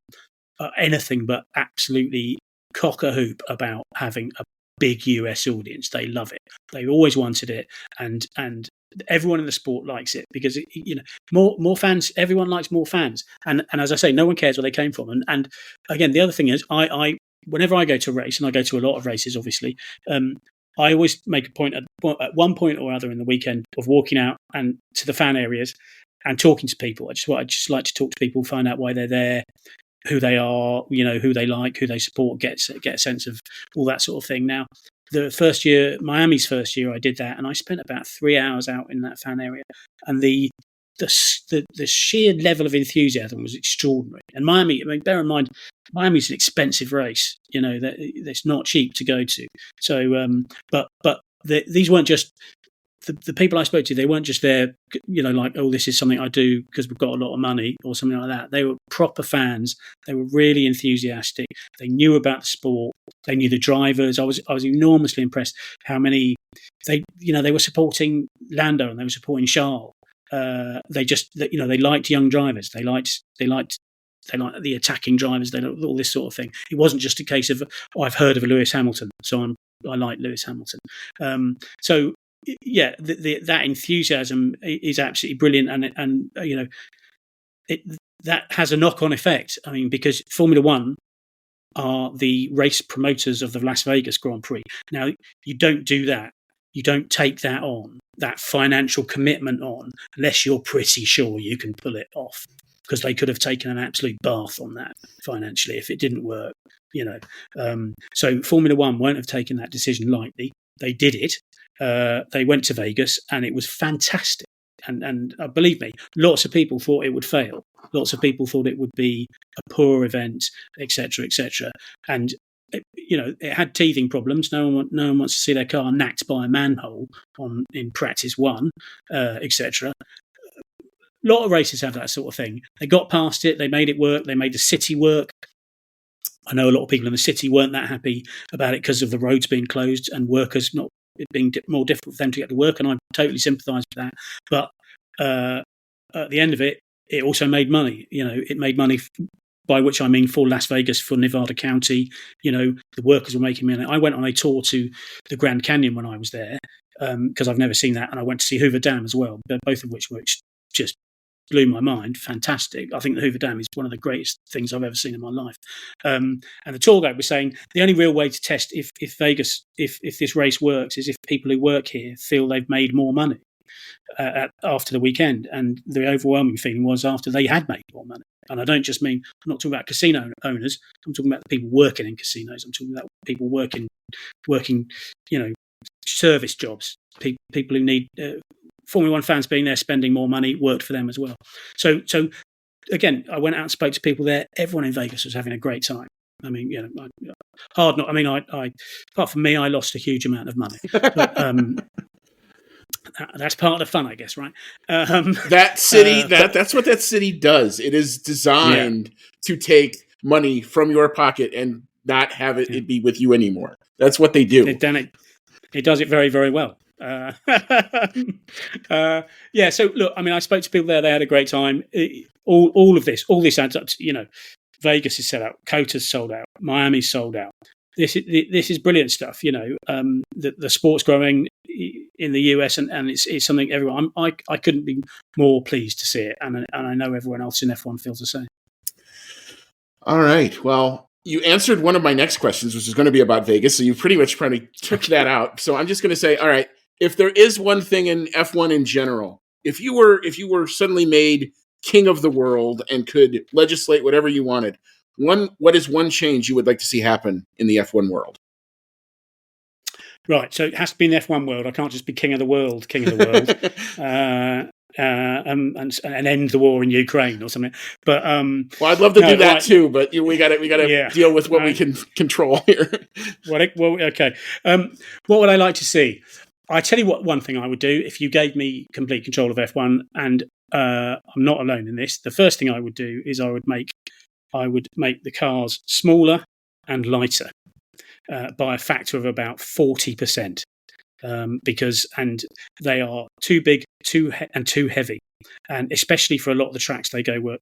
are anything but absolutely cock a hoop about having a big US audience. They love it. They've always wanted it, and everyone in the sport likes it because more fans. Everyone likes more fans, and as I say, no one cares where they came from. And again, the other thing is, I whenever I go to a race, and I go to a lot of races, obviously, I always make a point at one point or other in the weekend of walking out and to the fan areas and talking to people. I just like to talk to people, find out why they're there, who they are, who they like, who they support, get a sense of all that sort of thing. Now, Miami's first year, I did that, and I spent about 3 hours out in that fan area, and the the sheer level of enthusiasm was extraordinary. And Miami, I mean, bear in mind, Miami's an expensive race. You know, that's not cheap to go to. So, these weren't just the people I spoke to. They weren't just there, you know, like, oh, this is something I do because we've got a lot of money or something like that. They were proper fans. They were really enthusiastic. They knew about the sport. They knew the drivers. I was enormously impressed how many they were supporting Lando and they were supporting Charles. They liked young drivers. They liked the attacking drivers. They liked all this sort of thing. It wasn't just a case of, oh, I've heard of a Lewis Hamilton, so I like Lewis Hamilton. So yeah, that enthusiasm is absolutely brilliant, and you know, that has a knock-on effect. I mean, because Formula One are the race promoters of the Las Vegas Grand Prix. Now, you don't do that. You don't take that on, that financial commitment on, unless you're pretty sure you can pull it off. Because they could have taken an absolute bath on that financially if it didn't work, you know. So Formula One won't have taken that decision lightly. They did it. They went to Vegas, and it was fantastic. And believe me, lots of people thought it would fail. Lots of people thought it would be a poor event, etc., etc. And you know, it had teething problems. No one wants to see their car knacked by a manhole in practice one, etc. A lot of races have that sort of thing. They got past it. They made it work. They made the city work. I know a lot of people in the city weren't that happy about it because of the roads being closed and workers not it being more difficult for them to get to work. And I totally sympathise with that. But at the end of it, it also made money. You know, it made money, by which I mean for Las Vegas, for Nevada County. You know, the workers were making money. I went on a tour to the Grand Canyon when I was there because I've never seen that, and I went to see Hoover Dam as well, both of which were just blew my mind. Fantastic. I think the Hoover Dam is one of the greatest things I've ever seen in my life. And the tour guide was saying the only real way to test if Vegas, if this race works, is if people who work here feel they've made more money after the weekend. And the overwhelming feeling was after they had made more money. And I don't just mean, I'm not talking about casino owners. I'm talking about the people working in casinos. I'm talking about people working, you know, service jobs. People who need Formula One fans being there, spending more money, worked for them as well. So again, I went out and spoke to people there. Everyone in Vegas was having a great time. I mean, you know, hard not. I mean, I apart from me, I lost a huge amount of money. But, that's part of the fun, I guess, right? That city, that's what that city does. It is designed to take money from your pocket and not have it be with you anymore. That's what they do. It does it very, very well. So look, I mean, I spoke to people there. They had a great time. All this adds up to, you know, Vegas is set out, Cota's sold out, Miami's sold out. This is brilliant stuff. You know, the sport's growing in the US, and it's something everyone. I couldn't be more pleased to see it, and I know everyone else in F1 feels the same. All right, well, you answered one of my next questions, which is going to be about Vegas, so you pretty much probably took that out. So I'm just going to say, all right, if there is one thing in F1 in general, if you were suddenly made king of the world and could legislate whatever you wanted, what is one change you would like to see happen in the F1 world? Right, so it has to be in the F1 world. I can't just be king of the world, and end the war in Ukraine or something. But well, I'd love to do that too. But we got to deal with what we can control here. Okay. What would I like to see? I tell you what, one thing I would do if you gave me complete control of F1, and I'm not alone in this. The first thing I would do is I would make the cars smaller and lighter by a factor of about 40%, because they are too big, too heavy, and especially for a lot of the tracks they go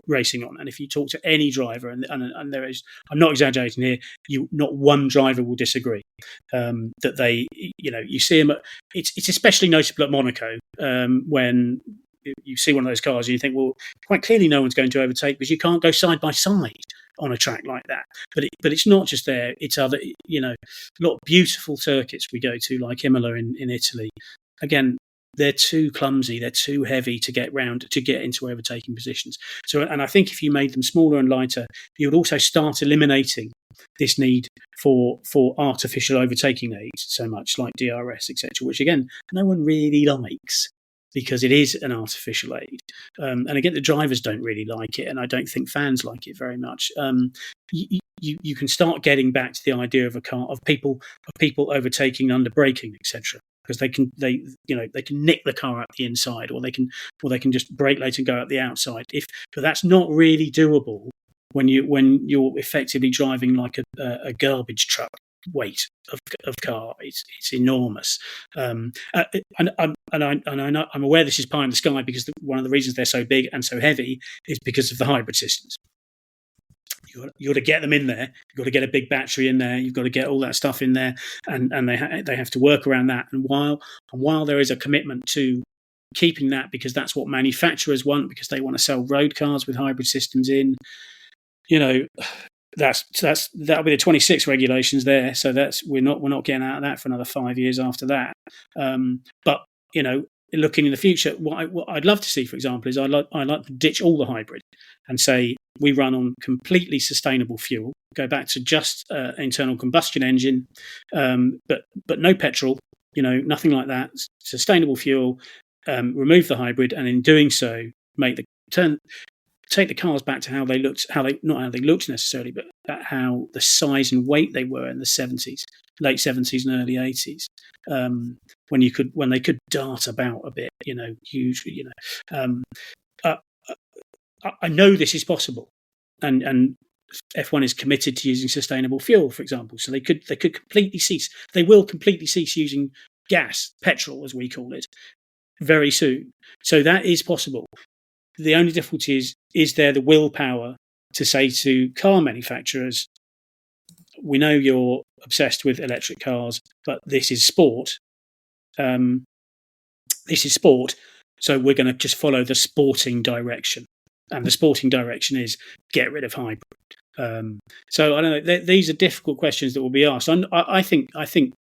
racing on. And if you talk to any driver, and there is, I'm not exaggerating here, not one driver will disagree that they, you know, you see them. It's especially noticeable at Monaco when you see one of those cars and you think, well, quite clearly no one's going to overtake because you can't go side by side on a track like that. But it's not just there. It's other, you know, a lot of beautiful circuits we go to, like Imola in Italy. Again, they're too clumsy, they're too heavy to get into overtaking positions. So, and I think if you made them smaller and lighter, you would also start eliminating this need for artificial overtaking aids so much, like DRS, etc., which again, no one really likes. because it is an artificial aid. And again, the drivers don't really like it, and I don't think fans like it very much. You can start getting back to the idea of a car of people overtaking under braking, etc. Because they can nick the car out the inside, or they can just brake late and go out the outside. But that's not really doable when you're effectively driving like a garbage truck weight of car. It's enormous. And I'm aware this is pie in the sky, because one of the reasons they're so big and so heavy is because of the hybrid systems. You got to get them in there. You've got to get a big battery in there. You've got to get all that stuff in there, and they have to work around that. And while there is a commitment to keeping that, because that's what manufacturers want, because they want to sell road cars with hybrid systems in, that'll be the 26 regulations there. So we're not getting out of that for another 5 years after that. But looking in the future, what I'd love to see, for example, is I'd like to ditch all the hybrid and say we run on completely sustainable fuel, go back to just internal combustion engine, but no petrol, nothing like that. Sustainable fuel, remove the hybrid, and in doing so, take the cars back to how they looked, not how they looked necessarily, but how the size and weight they were in the 70s, late 70s and early 80s, when they could dart about a bit, hugely, I know this is possible, and F1 is committed to using sustainable fuel, for example. So they could completely cease. They will completely cease using petrol, as we call it, very soon. So that is possible. The only difficulty is there the willpower to say to car manufacturers, we know you're obsessed with electric cars, but this is sport. So we're going to just follow the sporting direction. And the sporting direction is get rid of hybrid. So I don't know. These are difficult questions that will be asked. I think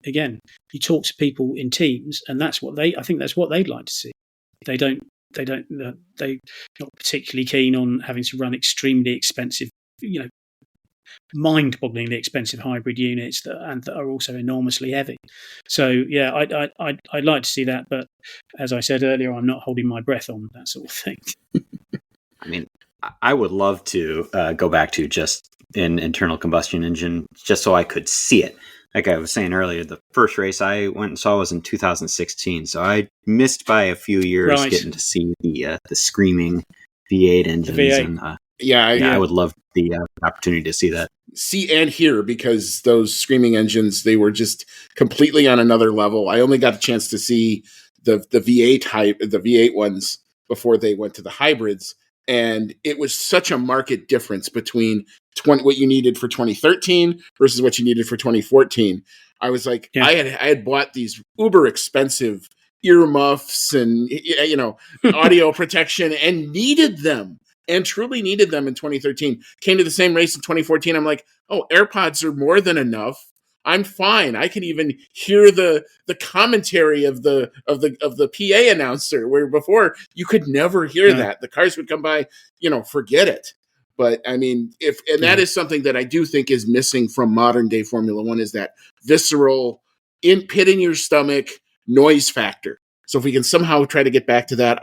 again, you talk to people in teams, and that's what I think that's what they'd like to see. They're not particularly keen on having to run extremely expensive, mind-bogglingly expensive hybrid units that are also enormously heavy. So yeah, I'd like to see that, but as I said earlier, I'm not holding my breath on that sort of thing. I mean, I would love to go back to just an internal combustion engine, just so I could see it. Like I was saying earlier, the first race I went and saw was in 2016, so I missed by a few years getting to see the screaming V8 engines. The V8. And I would love the opportunity to see that. See and hear, because those screaming engines, they were just completely on another level. I only got a chance to see the V8 ones before they went to the hybrids. And it was such a marked difference between what you needed for 2013 versus what you needed for 2014. I was like, I had bought these uber expensive earmuffs and audio protection and needed them, and truly needed them in 2013. Came to the same race in 2014. I'm like, oh, AirPods are more than enough. I'm fine. I can even hear the commentary of the PA announcer, where before you could never hear that. The cars would come by, forget it. But I mean, that is something that I do think is missing from modern day Formula One, is that visceral, pit in your stomach noise factor. So if we can somehow try to get back to that,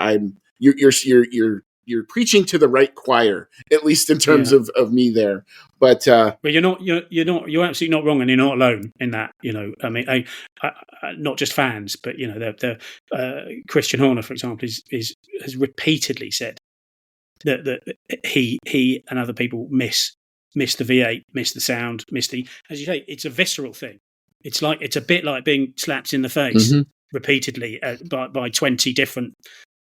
you're preaching to the right choir, at least in terms of me there. But you're absolutely not wrong, and you're not alone in that. I mean, I not just fans, but the Christian Horner, for example, has repeatedly said that he and other people miss the V8, miss the sound, miss the, as you say, it's a visceral thing. It's a bit like being slapped in the face repeatedly by 20 different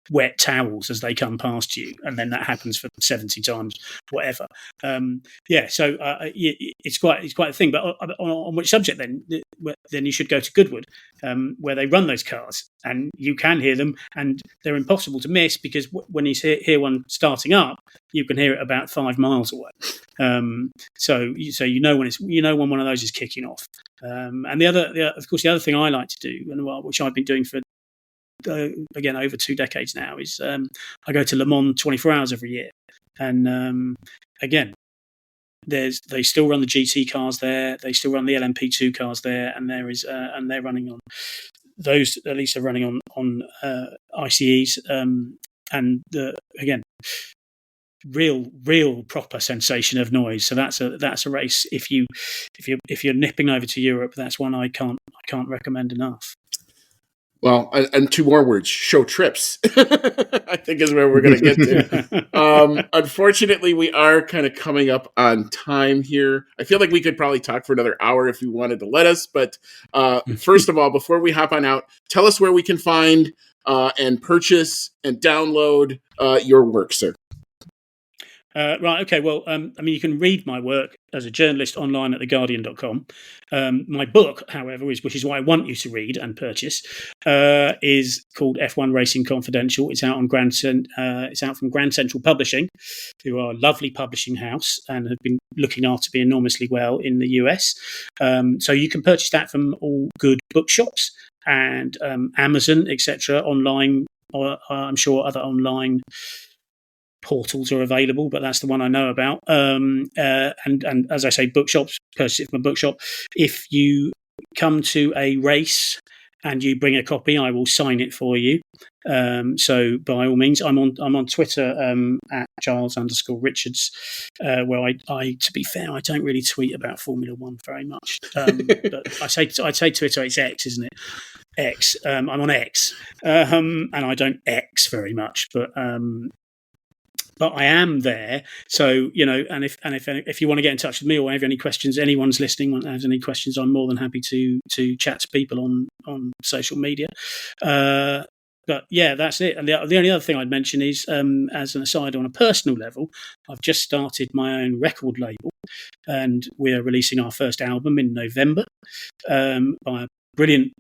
wet towels as they come past you, and then that happens for 70 times, whatever. So it's quite a thing. But on which subject then you should go to Goodwood, where they run those cars, and you can hear them, and they're impossible to miss, because when you hear one starting up, you can hear it about 5 miles away. So when one of those is kicking off. And the other thing I like to do, and which I've been doing for again over 2 decades now, is I go to Le Mans 24 hours every year, and again, they still run the GT cars there, they still run the LMP2 cars there, and and they're running on those at least are running on ICEs, and again, real proper sensation of noise. So that's a race. If you're nipping over to Europe, that's one I can't recommend enough. Well, and two more words: show trips. I think is where we're going to get to. Unfortunately, we are kind of coming up on time here. I feel like we could probably talk for another hour if you wanted to let us. But first of all, before we hop on out, tell us where we can find and purchase and download your work, sir. Right, okay, well, you can read my work as a journalist online at theguardian.com. My book, however, which is what I want you to read and purchase, is called F1 Racing Confidential. It's out on it's out from Grand Central Publishing, who are a lovely publishing house and have been looking after me enormously well in the US. So you can purchase that from all good bookshops and Amazon, etc., online, or I'm sure other online portals are available, but that's the one I know about. And as I say, bookshops, purchase it from a bookshop. If you come to a race and you bring a copy, I will sign it for you. So by all means, I'm on Twitter at Giles_Richards, where I to be fair, I don't really tweet about Formula One very much. But I say Twitter, it's X, isn't it? X. I'm on X, and I don't X very much, but I am there. So, and if you want to get in touch with me or have any questions, anyone's listening has any questions, I'm more than happy to chat to people on social media. But yeah, that's it. And the only other thing I'd mention is, as an aside, on a personal level, I've just started my own record label, and we're releasing our first album in November by a brilliant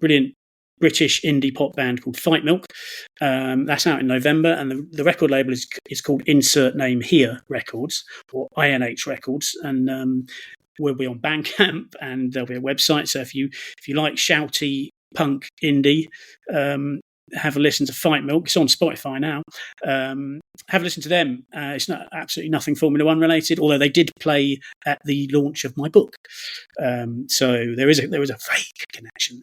British indie pop band called Fight Milk. That's out in November, and the record label is called Insert Name Here Records, or INH Records, and we'll be on Bandcamp, and there'll be a website. So if you like shouty punk indie, have a listen to Fight Milk. It's on Spotify now. Have a listen to them. It's not absolutely nothing Formula One related, although they did play at the launch of my book. So there is a vague connection.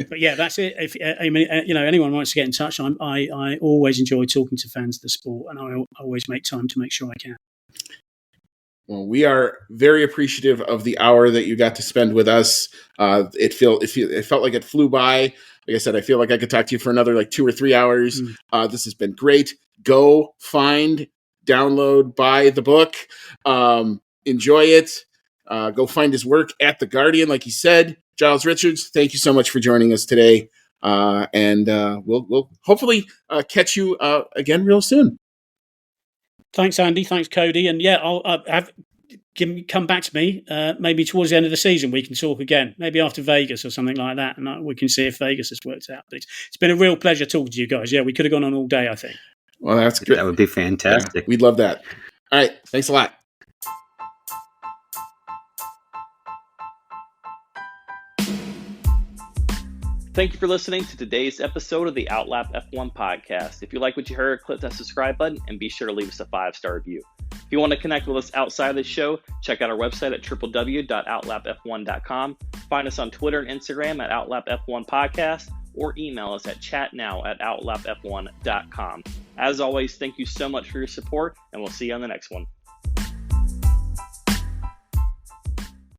But yeah, that's it. If anyone wants to get in touch, I always enjoy talking to fans of the sport, and I always make time to make sure I can. Well, we are very appreciative of the hour that you got to spend with us. It felt like it flew by. Like I said, I feel like I could talk to you for another 2 or 3 hours. This has been great. Go find, download, buy the book. Enjoy it. Go find his work at The Guardian, like he said. Giles Richards, thank you so much for joining us today. And we'll hopefully catch you again real soon. Thanks, Andy. Thanks, Cody. And yeah, I'll come back to me maybe towards the end of the season. We can talk again, maybe after Vegas or something like that, and we can see if Vegas has worked out. But it's been a real pleasure talking to you guys. Yeah, we could have gone on all day, I think. Well, that's good. That would be fantastic. Yeah, we'd love that. All right. Thanks a lot. Thank you for listening to today's episode of the Outlap F1 podcast. If you like what you heard, click that subscribe button and be sure to leave us a 5-star review. If you want to connect with us outside of the show, check out our website at www.outlapf1.com. Find us on Twitter and Instagram at OutlapF1 Podcast, or email us at chatnow@outlapf1.com. As always, thank you so much for your support, and we'll see you on the next one.